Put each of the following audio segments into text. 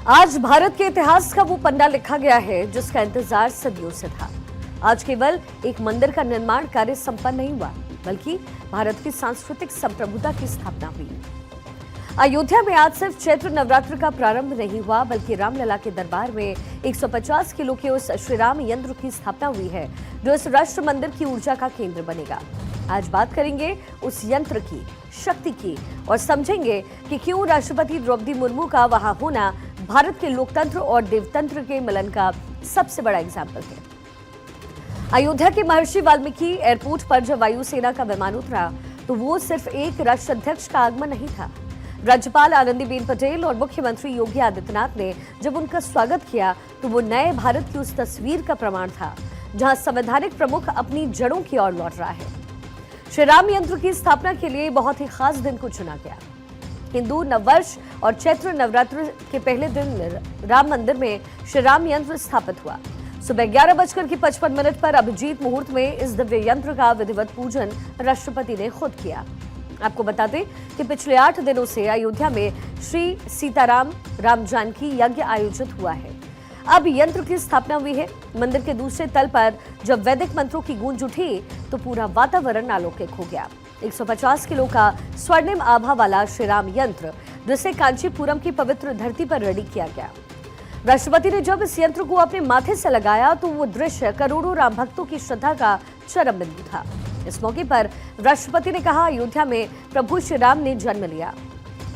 आज भारत के इतिहास का वो पन्ना लिखा गया है जिसका इंतजार सदियों से था। आज केवल एक मंदिर का निर्माण कार्य संपन्न नहीं हुआ, बल्कि भारत की सांस्कृतिक संप्रभुता की स्थापना हुई। अयोध्या में आज सिर्फ चैत्र नवरात्र का प्रारंभ नहीं हुआ, बल्कि रामलला के दरबार में 150 किलो के उस श्रीराम यंत्र की स्थापना हुई है, जो इस राष्ट्र मंदिर की ऊर्जा का केंद्र बनेगा। आज बात करेंगे उस यंत्र की शक्ति की और समझेंगे कि क्यों राष्ट्रपति द्रौपदी मुर्मू का वहां होना भारत के लोकतंत्र और देवतंत्र के मिलन का सबसे बड़ा एग्जाम्पल है। अयोध्या के महर्षि वाल्मीकि एयरपोर्ट पर जब वायुसेना का विमान उतरा तो वो सिर्फ एक राष्ट्राध्यक्ष का आगमन नहीं था। राज्यपाल आनंदीबेन पटेल और मुख्यमंत्री योगी आदित्यनाथ ने जब उनका स्वागत किया तो वो नए भारत की उस तस्वीर का प्रमाण था, जहां संवैधानिक प्रमुख अपनी जड़ों की ओर लौट रहा है। श्री राम यंत्र की स्थापना के लिए बहुत ही खास दिन को चुना गया। हिंदू नववर्ष और चैत्र नवरात्र के पहले दिन राम मंदिर में श्री राम यंत्र स्थापित हुआ। सुबह 11:55 पर अभिजीत मुहूर्त में इस दिव्य यंत्र का विधिवत पूजन राष्ट्रपति ने खुद किया। आपको बता दें कि पिछले 8 दिनों से अयोध्या में श्री सीताराम राम जानकी यज्ञ आयोजित हुआ है। अब यंत्र की स्थापना हुई है। मंदिर के दूसरे तल पर जब वैदिक मंत्रों की गूंज उठी तो पूरा वातावरण अलौकिक हो गया। 150 किलो का स्वर्णिम आभा वाला श्री राम यंत्र, जिसे कांचीपुरम की पवित्र धरती पर रेडी किया गया। राष्ट्रपति ने जब इस यंत्र को अपने माथे से लगाया तो वो दृश्य करोड़ों राम भक्तों की श्रद्धा का चरम बिंदु था। इस मौके पर राष्ट्रपति ने कहा, अयोध्या में प्रभु श्री राम ने जन्म लिया।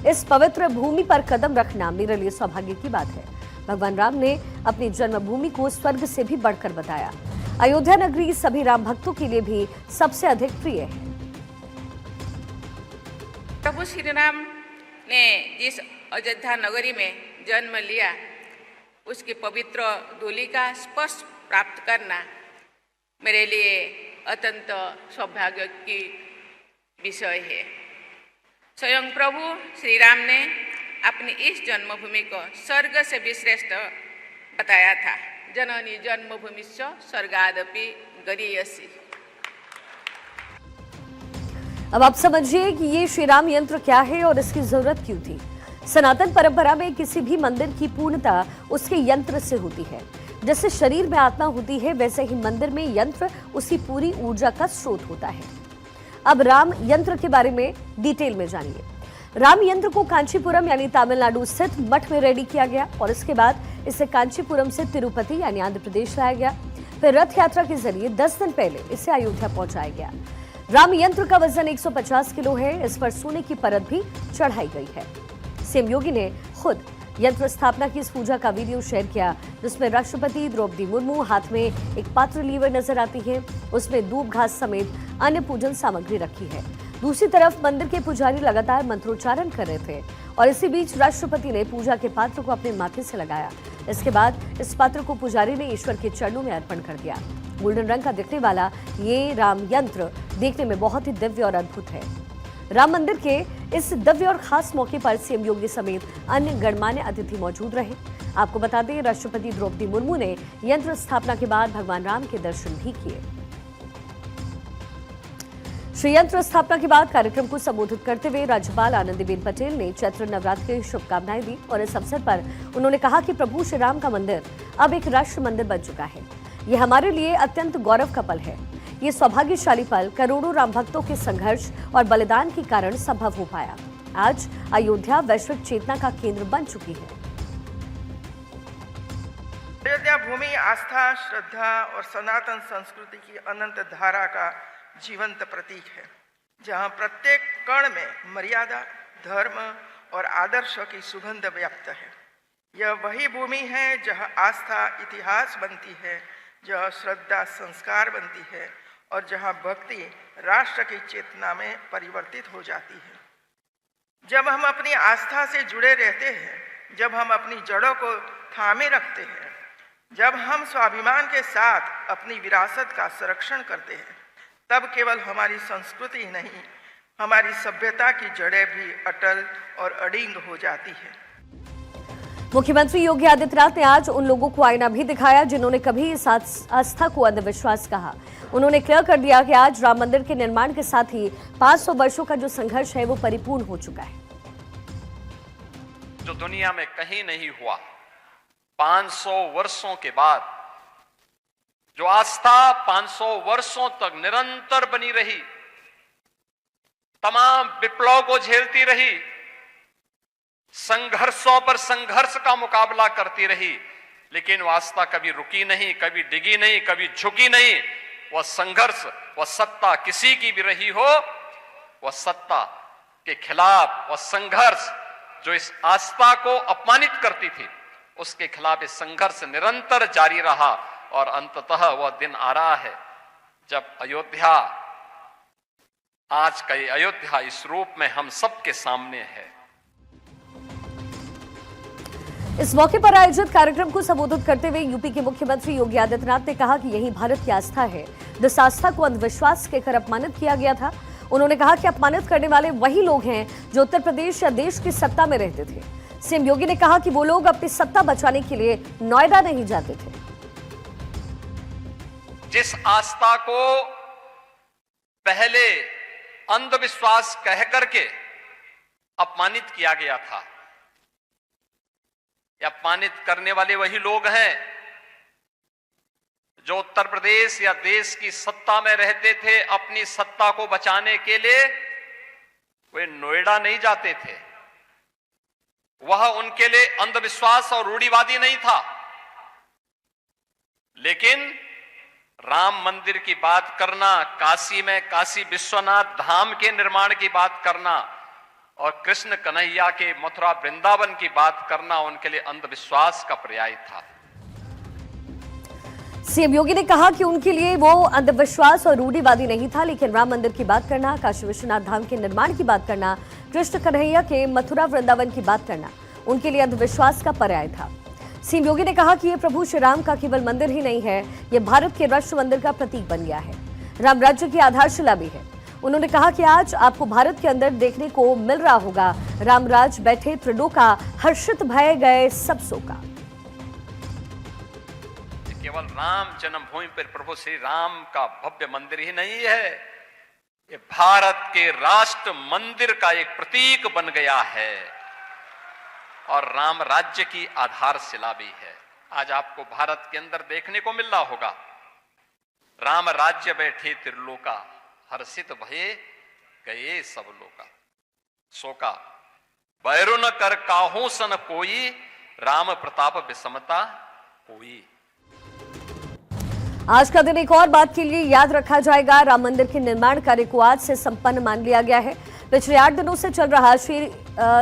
इस पवित्र भूमि पर कदम रखना मेरे लिए सौभाग्य की बात है। भगवान राम ने अपनी जन्मभूमि को स्वर्ग से भी बढ़कर बताया। अयोध्या नगरी सभी राम भक्तों के लिए भी सबसे अधिक प्रिय है। प्रभु श्री राम ने जिस अयोध्या नगरी में जन्म लिया, उसकी पवित्र धूलि का स्पर्श प्राप्त करना मेरे लिए अत्यंत सौभाग्य की विषय है। स्वयं प्रभु श्री राम ने अपनी इस जन्मभूमि को स्वर्ग से भी श्रेष्ठ बताया था। जननी जन्मभूमिश्च स्वर्गादपि गरीयसी। अब आप समझिए कि ये श्री राम यंत्र क्या है और इसकी जरूरत क्यों थी। सनातन परंपरा में किसी भी मंदिर की पूर्णता उसके यंत्र से होती है। जैसे शरीर में आत्मा होती है, वैसे ही मंदिर में यंत्र उसी पूरी ऊर्जा का स्रोत होता है। अब राम यंत्र के बारे में डिटेल में जानिए। राम यंत्र को कांचीपुरम यानी तमिलनाडु स्थित मठ में रेडी किया गया और इसके बाद इसे कांचीपुरम से तिरुपति यानी आंध्र प्रदेश लाया गया। फिर रथ यात्रा के जरिए 10 दिन पहले इसे अयोध्या पहुंचाया गया। राम यंत्र का वजन 150 किलो है। इस पर सोने की परत भी चढ़ाई गई है। सीएम योगी ने खुद यंत्र स्थापना की इस पूजा का वीडियो शेयर किया, जिसमें राष्ट्रपति द्रौपदी मुर्मू हाथ में एक पात्र लिए हुए नजर आती है। उसमें दूब घास समेत अन्य पूजन सामग्री रखी है। दूसरी तरफ मंदिर के पुजारी लगातार मंत्रोच्चारण कर रहे थे और इसी बीच राष्ट्रपति ने पूजा के पात्र को अपने माथे से लगाया। इसके बाद इस पात्र को पुजारी ने ईश्वर के चरणों में अर्पण कर दिया। गोल्डन रंग का दिखने वाला ये राम यंत्र देखने में बहुत ही दिव्य और अद्भुत है। राम मंदिर के इस दिव्य और खास मौके पर सीएम योगी समेत अन्य गणमान्य अतिथि मौजूद रहे। आपको बता दें, राष्ट्रपति द्रौपदी मुर्मू ने यंत्र स्थापना के बाद भगवान राम के दर्शन भी किए। श्री यंत्र स्थापना के बाद कार्यक्रम को संबोधित करते हुए राज्यपाल आनंदीबेन पटेल ने चैत्र नवरात्र की शुभकामनाएं दी और इस अवसर पर उन्होंने कहा कि प्रभु श्री राम का मंदिर अब एक राष्ट्र मंदिर बन चुका है। ये हमारे लिए अत्यंत गौरव का पल है। ये सौभाग्यशाली पल करोड़ों राम भक्तों के संघर्ष और बलिदान के कारण संभव हो पाया। आज अयोध्या वैश्विक चेतना का केंद्र बन चुकी है। अयोध्या भूमि आस्था, श्रद्धा और सनातन संस्कृति की अनंत धारा का जीवंत प्रतीक है, जहां प्रत्येक कण में मर्यादा, धर्म और आदर्शों की सुगंध व्याप्त है। यह वही भूमि है जहां आस्था इतिहास बनती है, जहां श्रद्धा संस्कार बनती है और जहां भक्ति राष्ट्र की चेतना में परिवर्तित हो जाती है। जब हम अपनी आस्था से जुड़े रहते हैं, जब हम अपनी जड़ों को थामे रखते हैं, जब हम स्वाभिमान के साथ अपनी विरासत का संरक्षण करते हैं, तब केवल हमारी संस्कृति ही नहीं, हमारी सभ्यता की जड़ें भी अटल और अडिग हो जाती है। मुख्यमंत्री योगी आदित्यनाथ ने आज उन लोगों को आईना भी दिखाया जिन्होंने कभी इस आस्था को अंधविश्वास कहा। उन्होंने क्लियर कर दिया कि आज राम मंदिर के निर्माण के साथ ही 500 वर्षों का जो संघर्ष है वो परिपूर्ण हो चुका है। जो दुनिया में कहीं नहीं हुआ, 500 वर्षों के बाद जो आस्था 500 वर्षों तक निरंतर बनी रही, तमाम विप्लव को झेलती रही, संघर्षों पर संघर्ष का मुकाबला करती रही, लेकिन वह आस्था कभी रुकी नहीं, कभी डिगी नहीं, कभी झुकी नहीं। वह संघर्ष, वह सत्ता किसी की भी रही हो, वह सत्ता के खिलाफ वह संघर्ष जो इस आस्था को अपमानित करती थी, उसके खिलाफ इस संघर्ष निरंतर जारी रहा। और अंततः वह दिन आ रहा है जब अयोध्या, आज का ये अयोध्या इस रूप में हम सबके सामने है। इस मौके पर आयोजित कार्यक्रम को संबोधित करते हुए यूपी के मुख्यमंत्री योगी आदित्यनाथ ने कहा कि यही भारत की आस्था है। जिस आस्था को अंधविश्वास कहकर अपमानित किया गया था, उन्होंने कहा कि अपमानित करने वाले वही लोग हैं जो उत्तर प्रदेश या देश की सत्ता में रहते थे। सीएम योगी ने कहा कि वो लोग अपनी सत्ता बचाने के लिए नोएडा नहीं जाते थे। जिस आस्था को पहले अंधविश्वास कह करके अपमानित किया गया था, या अपमानित करने वाले वही लोग हैं जो उत्तर प्रदेश या देश की सत्ता में रहते थे। अपनी सत्ता को बचाने के लिए वे नोएडा नहीं जाते थे। वह उनके लिए अंधविश्वास और रूढ़िवादी नहीं था। लेकिन राम मंदिर की बात करना, काशी में काशी विश्वनाथ धाम के निर्माण की बात करना और कृष्ण कन्हैया के मथुरा वृंदावन की बात करना उनके लिए अंधविश्वास का पर्याय था। सीएम योगी ने कहा कि उनके लिए वो अंधविश्वास और रूढ़िवादी नहीं था, लेकिन राम मंदिर की बात करना, काशी विश्वनाथ धाम के निर्माण की बात करना, कृष्ण कन्हैया के मथुरा वृंदावन की बात करना उनके लिए अंधविश्वास का पर्याय था। सीएम योगी ने कहा कि ये प्रभु श्री राम का केवल मंदिर ही नहीं है, ये भारत के राष्ट्र मंदिर का प्रतीक बन गया है, राम राज्य की आधारशिला भी है। उन्होंने कहा कि आज आपको भारत के अंदर देखने को मिल रहा होगा रामराज बैठे त्रिलोका, हर्षित भय गए सब शोका। केवल राम जन्मभूमि पर प्रभु श्री राम का भव्य मंदिर ही नहीं है, ये भारत के राष्ट्र मंदिर का एक प्रतीक बन गया है और राम राज्य की आधारशिला भी है। आज आपको भारत के अंदर देखने को मिल रहा होगा राम राज्य बैठे त्रिलोका, हर्षित भये गए सब लोका, शोका बैरु न कर काहू सन कोई, राम प्रताप विषमता कोई। आज का दिन एक और बात के लिए याद रखा जाएगा। राम मंदिर के निर्माण कार्य को आज से संपन्न मान लिया गया है। पिछले 8 दिनों से चल रहा श्री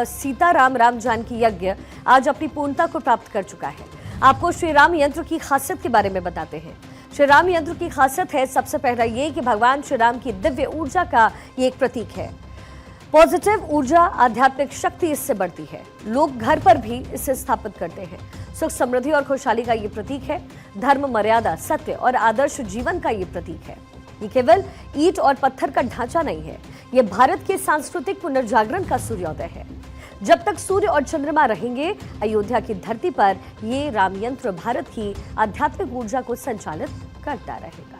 सीताराम राम जानकी यज्ञ आज अपनी पूर्णता को प्राप्त कर चुका है। आपको श्री राम यंत्र की खासियत के बारे में बताते हैं। श्री राम यंत्र की खासियत है, सबसे पहला ये कि भगवान श्री राम की दिव्य ऊर्जा का ये एक प्रतीक है। पॉजिटिव ऊर्जा, आध्यात्मिक शक्ति इससे बढ़ती है। लोग घर पर भी इसे स्थापित करते हैं। सुख, समृद्धि और खुशहाली का ये प्रतीक है। धर्म, मर्यादा, सत्य और आदर्श जीवन का ये प्रतीक है। ये केवल ईंट और पत्थर का ढांचा नहीं है, ये भारत के सांस्कृतिक पुनर्जागरण का सूर्योदय है। जब तक सूर्य और चंद्रमा रहेंगे, अयोध्या की धरती पर ये राम यंत्र भारत की आध्यात्मिक ऊर्जा को संचालित करता रहेगा।